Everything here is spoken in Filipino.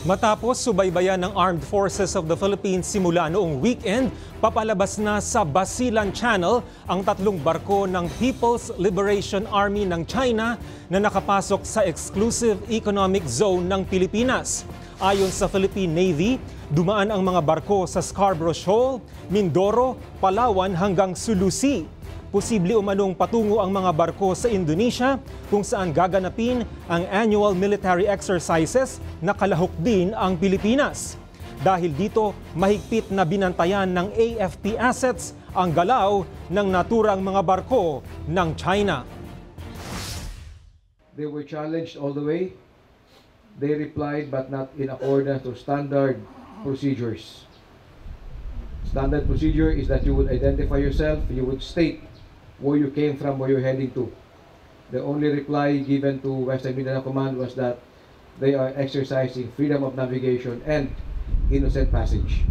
Matapos subaybayan ng Armed Forces of the Philippines simula noong weekend, papalabas na sa Basilan Channel ang 3 barko ng People's Liberation Army ng China na nakapasok sa Exclusive Economic Zone ng Pilipinas. Ayon sa Philippine Navy, dumaan ang mga barko sa Scarborough Shoal, Mindoro, Palawan hanggang Sulusi. Posible umanong patungo ang mga barko sa Indonesia kung saan gaganapin ang annual military exercises na kalahok din ang Pilipinas. Dahil dito, mahigpit na binantayan ng AFP assets ang galaw ng naturang mga barko ng China. They were challenged all the way. They replied but not in accordance to standard procedures. Standard procedure is that you would identify yourself, you would state where you came from, where you're heading to. The only reply given to Western Mindanao Command was that they are exercising freedom of navigation and innocent passage.